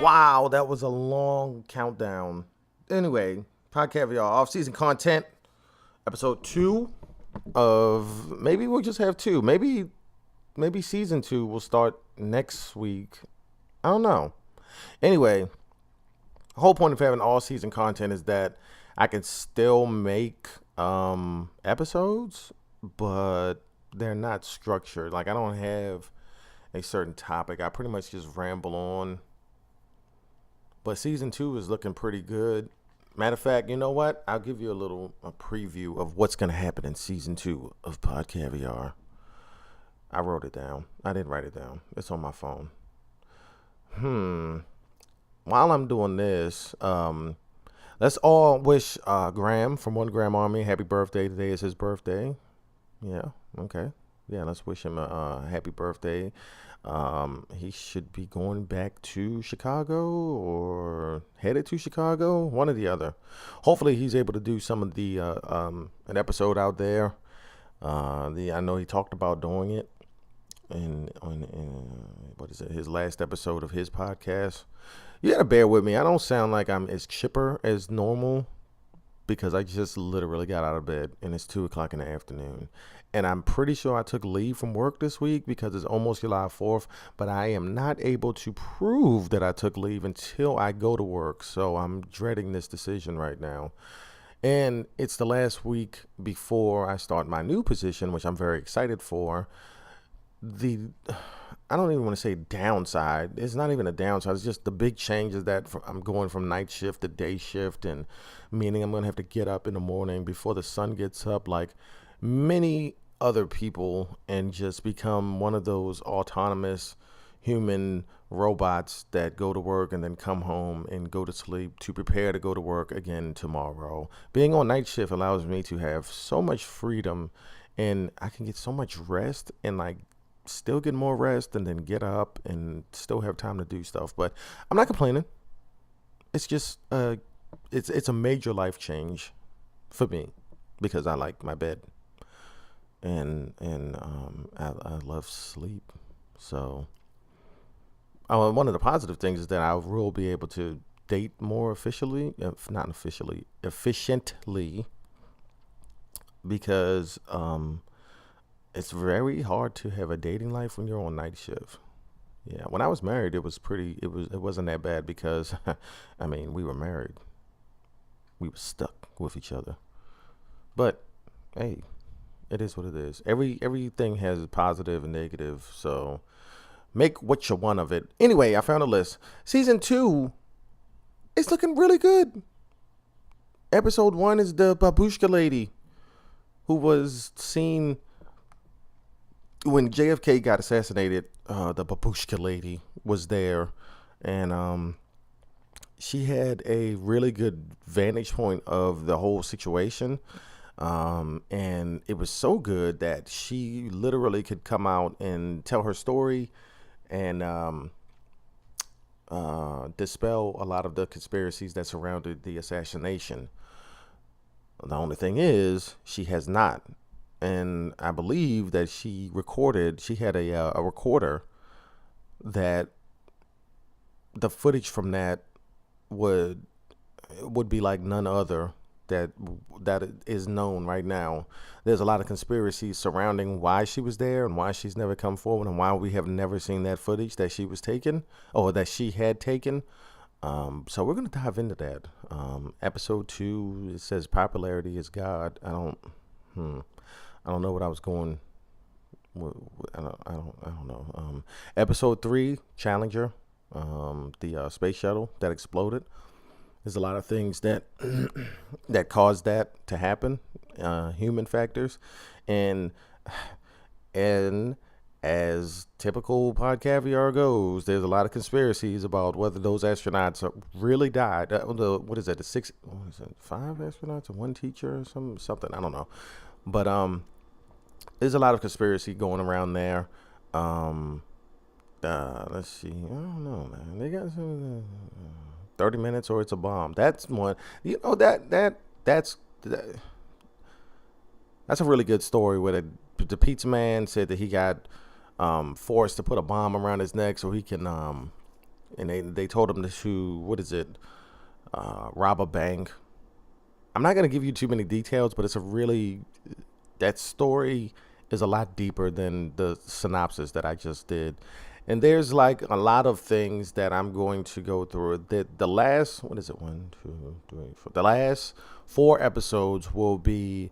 Wow, that was a long countdown. Anyway, Pod Caviar off-season content, episode 2 of maybe we'll just have 2. Maybe season 2 will start next week. I don't know. Anyway, the whole point of having all-season content is that I can still make episodes, but they're not structured. Like I don't have a certain topic. I pretty much just ramble on. But season 2 is looking pretty good. Matter of fact, you know what? I'll give you a preview of what's going to happen in season 2 of Pod Caviar. I wrote it down. I didn't write it down. It's on my phone. While I'm doing this, let's all wish Graham from 1 Gram Army happy birthday. Today is his birthday. Yeah, okay. Yeah, let's wish him a happy birthday. He should be going back to Chicago or headed to Chicago, one or the other. Hopefully, he's able to do some of the an episode out there. I know he talked about doing it in what is it? His last episode of his podcast. You gotta bear with me. I don't sound like I'm as chipper as normal because I just literally got out of bed and it's 2:00 in the afternoon. And I'm pretty sure I took leave from work this week because it's almost July 4th, but I am not able to prove that I took leave until I go to work. So I'm dreading this decision right now. And it's the last week before I start my new position, which I'm very excited for. I don't even want to say downside. It's not even a downside. It's just the big change is that I'm going from night shift to day shift, and meaning I'm going to have to get up in the morning before the sun gets up like many other people and just become one of those autonomous human robots that go to work and then come home and go to sleep to prepare to go to work again tomorrow. Being on night shift allows me to have so much freedom and I can get so much rest and like still get more rest and then get up and still have time to do stuff. But I'm not complaining. It's just it's a major life change for me because I like my bed. And I love sleep. So one of the positive things is that I will be able to date more efficiently, if not officially, efficiently, because it's very hard to have a dating life when you're on night shift. Yeah, when I was married, it wasn't that bad because, I mean, we were married, we were stuck with each other, but hey. It is what it is. Everything has a positive and negative, so make what you want of it. Anyway, I found a list. Season 2 is looking really good. Episode 1 is the babushka lady who was seen when JFK got assassinated. The babushka lady was there, and she had a really good vantage point of the whole situation. And it was so good that she literally could come out and tell her story and dispel a lot of the conspiracies that surrounded the assassination. The only thing is she has not. And I believe that she had a recorder that the footage from that would be like none other that is known right now. There's a lot of conspiracies surrounding why she was there and why she's never come forward and why we have never seen that footage that she was taken or that she had taken. So we're going to dive into that. Episode 2, it says popularity is God. I don't know what I was going. I don't know. Episode 3, Challenger, the space shuttle that exploded. There's a lot of things that that caused that to happen, human factors, and as typical Pod Caviar goes, there's a lot of conspiracies about whether those astronauts really died. What is that? Five astronauts and one teacher or something? I don't know, but there's a lot of conspiracy going around there. Let's see. I don't know, man. They got some. 30 minutes or it's a bomb. That's one. You know that's a really good story where the pizza man said that he got forced to put a bomb around his neck so he can and they told him to what is it, rob a bank. I'm not gonna give you too many details, but it's a really that story is a lot deeper than the synopsis that I just did. And there's like a lot of things that I'm going to go through. The last, what is it, one, two, three, four. The last 4 episodes will be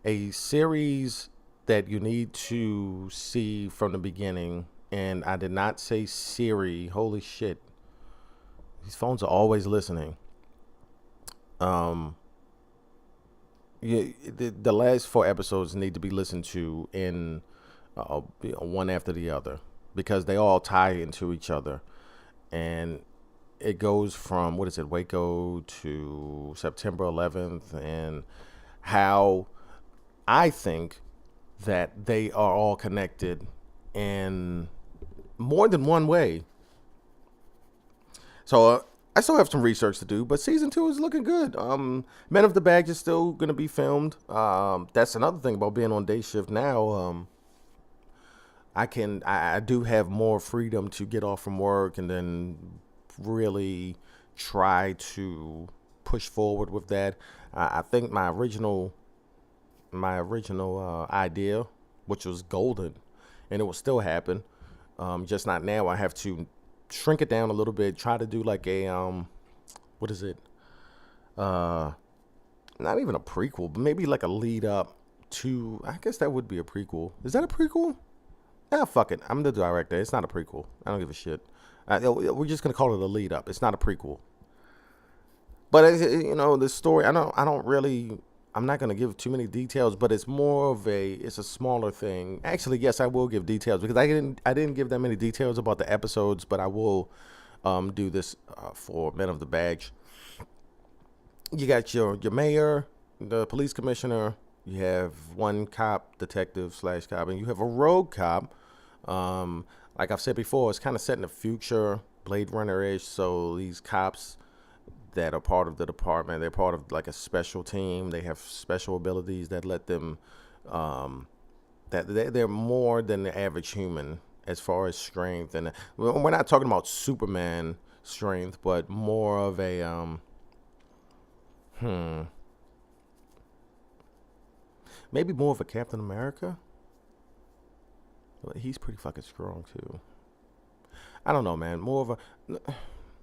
a series that you need to see from the beginning. And I did not say Siri. Holy shit. These phones are always listening. Um, yeah, the last 4 episodes need to be listened to in one after the other because they all tie into each other, and it goes from what is it, Waco to September 11th, and how I think that they are all connected in more than one way. So I still have some research to do, but season 2 is looking good. Men of the Bag is still gonna be filmed. That's another thing about being on day shift now. I do have more freedom to get off from work and then really try to push forward with that. I think my original idea, which was golden, and it will still happen. Just not now. I have to shrink it down a little bit. Try to do like a what is it? Not even a prequel, but maybe like a lead up to. I guess that would be a prequel. Is that a prequel? Ah, fuck it. I'm the director. It's not a prequel. I don't give a shit. We're just gonna call it a lead up. It's not a prequel. But the story. I don't really. I'm not gonna give too many details, but it's more of it's a smaller thing. Actually, yes, I will give details because I didn't give that many details about the episodes, but I will do this for Men of the Badge. You got your mayor, the police commissioner. You have one cop, detective slash cop, and you have a rogue cop. Like I've said before, it's kind of set in the future, Blade Runner-ish. So these cops that are part of the department, they're part of like a special team. They have special abilities that let them, that they're more than the average human as far as strength. And we're not talking about Superman strength, but more of a, maybe more of a Captain America. But he's pretty fucking strong too. I don't know, man.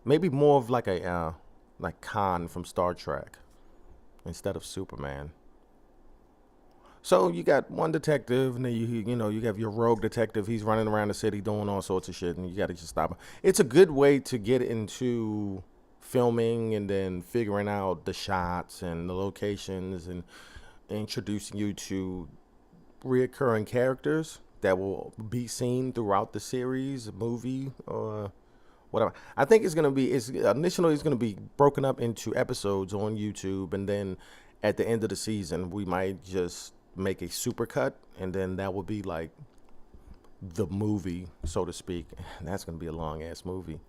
Maybe more of like a, like Khan from Star Trek instead of Superman. So you got one detective, and then you have your rogue detective. He's running around the city doing all sorts of shit, and you got to just stop him. It's a good way to get into filming and then figuring out the shots and the locations and introducing you to reoccurring characters that will be seen throughout the series, movie, or whatever. I think initially it's gonna be broken up into episodes on YouTube, and then at the end of the season we might just make a super cut, and then that will be like the movie, so to speak. And that's gonna be a long ass movie,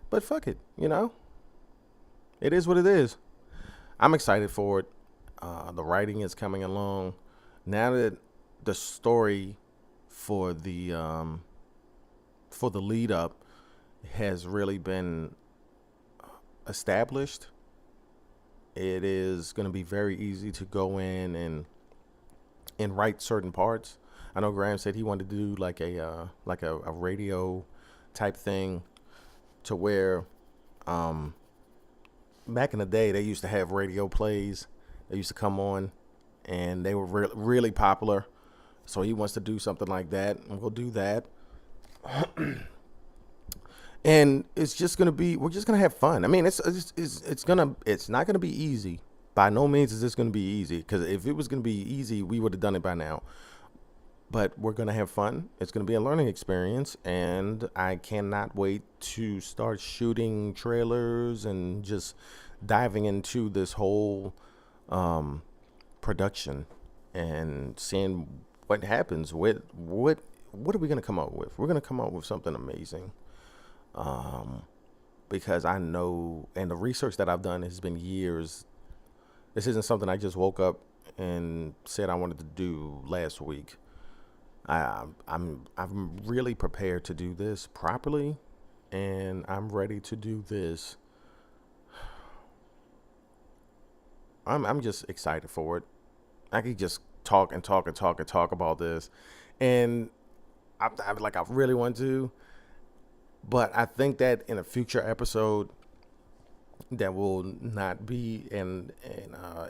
but fuck it, it is what it is. I'm excited for it. The writing is coming along now that the story for the lead up has really been established. It is going to be very easy to go in and write certain parts. I know Graham said he wanted to do like a radio type thing, to where back in the day they used to have radio plays. They used to come on, and they were really popular. So he wants to do something like that, and we'll do that. And it's just gonna be, we're just gonna have fun. I mean, it's not gonna be easy. By no means is this gonna be easy, because if it was gonna be easy, we would have done it by now. But we're gonna have fun. It's gonna be a learning experience, and I cannot wait to start shooting trailers and just diving into this whole production and seeing what happens. What are we gonna come up with? We're gonna come up with something amazing. Because I know, and the research that I've done has been years. This isn't something I just woke up and said I wanted to do last week. I'm really prepared to do this properly, and I'm ready to do this. I'm just excited for it. I could just talk and talk and talk and talk about this, and I really want to, but I think that in a future episode that will not be, and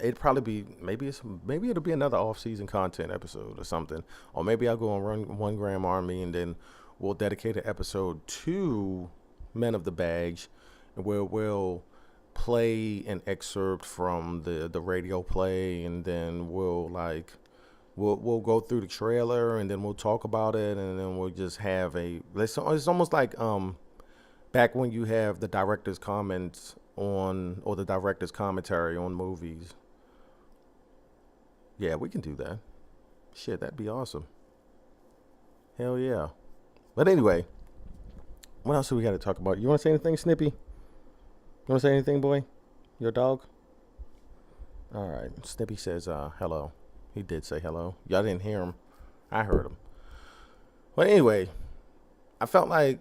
it'd probably be, maybe it'll be another off season content episode or something, or maybe I'll go and run 1 gram army, and then we'll dedicate an episode to Men of the Bags, where we'll play an excerpt from the radio play, and then we'll go through the trailer, and then we'll talk about it, and then we'll just have it's almost like back when you have the director's comments on, or the director's commentary on movies. Yeah, we can do that. Shit, that'd be awesome. Hell yeah. But anyway, what else do we got to talk about? You want to say anything, Snippy? You want to say anything, boy? Your dog? All right. Snippy says hello. He did say hello. Y'all didn't hear him. I heard him. But anyway, I felt like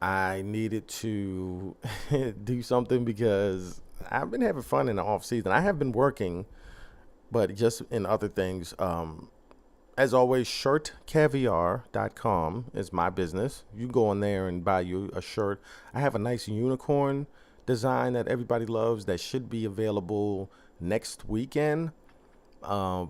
I needed to do something because I've been having fun in the off season. I have been working, but just in other things. As always, shirtcaviar.com is my business. You go in there and buy you a shirt. I have a nice unicorn design that everybody loves that should be available next weekend. I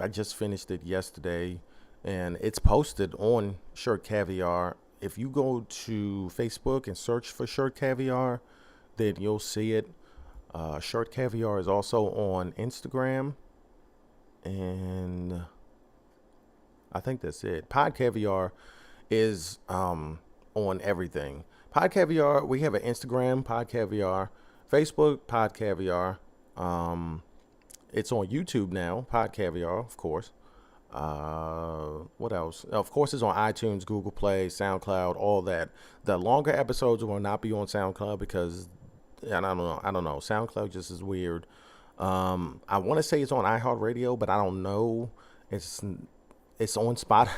just finished it yesterday, and it's posted on Shirt Caviar. If you go to Facebook and search for Shirt Caviar, then you'll see it. Shirt Caviar is also on Instagram, and I think that's it. Pod Caviar is on everything. Pod Caviar, we have an Instagram, Pod Caviar, Facebook, Pod Caviar. It's on YouTube now, Pod Caviar, of course. What else? Of course, it's on iTunes, Google Play, SoundCloud, all that. The longer episodes will not be on SoundCloud because I don't know. SoundCloud just is weird. I want to say it's on iHeartRadio, but I don't know. It's on Spot.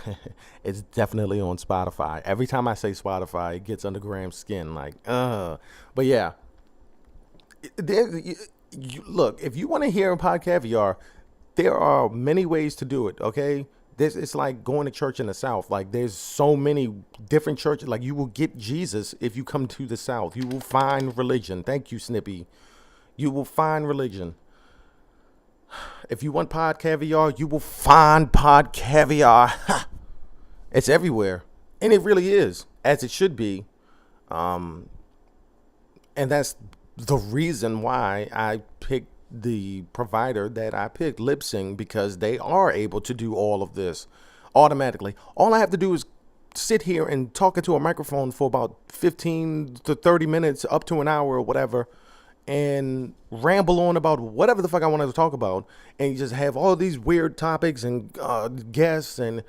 It's definitely on Spotify. Every time I say Spotify, it gets under Graham's skin. But yeah. Look, if you want to hear Pod Caviar, there are many ways to do it. Okay, it's like going to church in the South. Like there's so many different churches. Like you will get Jesus if you come to the South. You will find religion. Thank you, Snippy. You will find religion. If you want Pod Caviar, you will find Pod Caviar. It's everywhere, and it really is, as it should be. And that's the reason why I picked the provider that I picked, Libsyn, because they are able to do all of this automatically. All I have to do is sit here and talk into a microphone for about 15 to 30 minutes, up to an hour or whatever, and ramble on about whatever the fuck I wanted to talk about, and you just have all these weird topics and guests and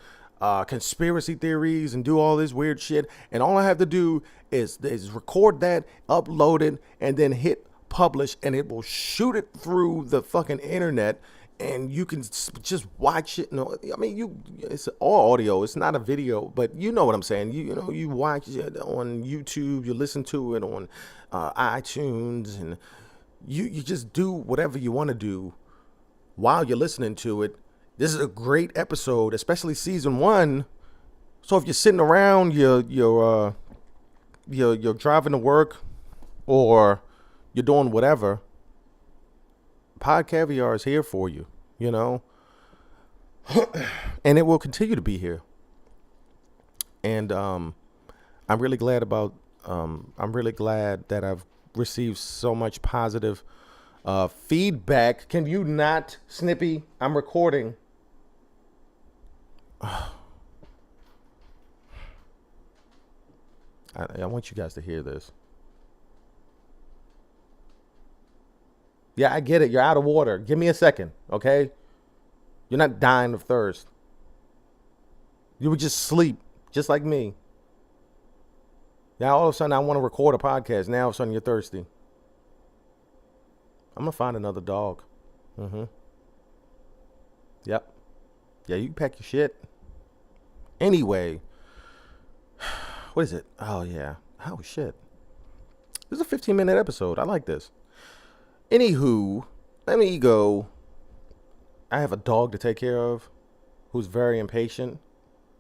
conspiracy theories and do all this weird shit. And all I have to do is record that, upload it, and then hit publish, and it will shoot it through the fucking internet, and you can just watch it. No, I mean, it's all audio. It's not a video, but you know what I'm saying. You watch it on YouTube. You listen to it on iTunes, and you just do whatever you want to do while you're listening to it. This is a great episode, especially season 1. So if you're sitting around, you're driving to work, or you're doing whatever, Pod Caviar is here for you, and it will continue to be here. And I'm really glad that I've received so much positive feedback. Can you not, Snippy? I'm recording. I want you guys to hear this. Yeah, I get it. You're out of water. Give me a second, okay? You're not dying of thirst. You would just sleep, just like me. Now, all of a sudden, I want to record a podcast. Now, all of a sudden, you're thirsty. I'm going to find another dog. Yep. Yeah, you can pack your shit. Anyway, What is it? Oh, yeah. Oh, shit. This is a 15-minute episode. I like this. Anywho, let me go. I have a dog to take care of who's very impatient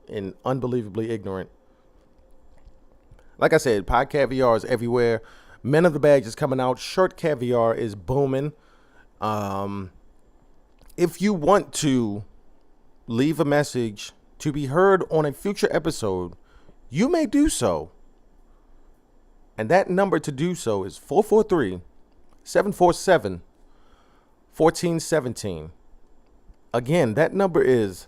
and unbelievably ignorant. Like I said, Pod Caviar is everywhere. Men of the Badge is coming out. Shirt Caviar is booming. If you want to leave a message to be heard on a future episode, you may do so. And that number to do so is 443-747-1417. Again, that number is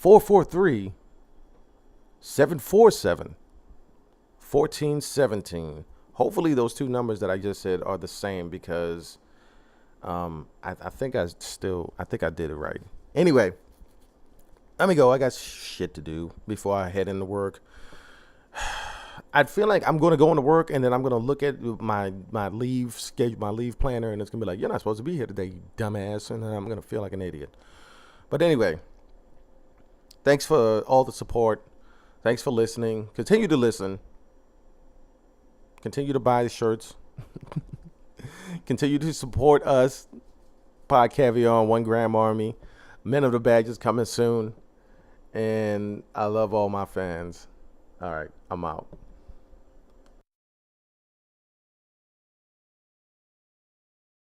443-747-1417. Hopefully those two numbers that I just said are the same, because I think I did it right. Anyway, let me go. I got shit to do before I head into work. I feel like I'm going to go into work and then I'm going to look at my leave schedule, my leave planner, and it's going to be like, you're not supposed to be here today, you dumbass. And then I'm going to feel like an idiot. But anyway, thanks for all the support. Thanks for listening. Continue to listen. Continue to buy the shirts. Continue to support us. Pod Caviar and 1 Gram Army. Men of the Badge is coming soon. And I love all my fans. All right, I'm out.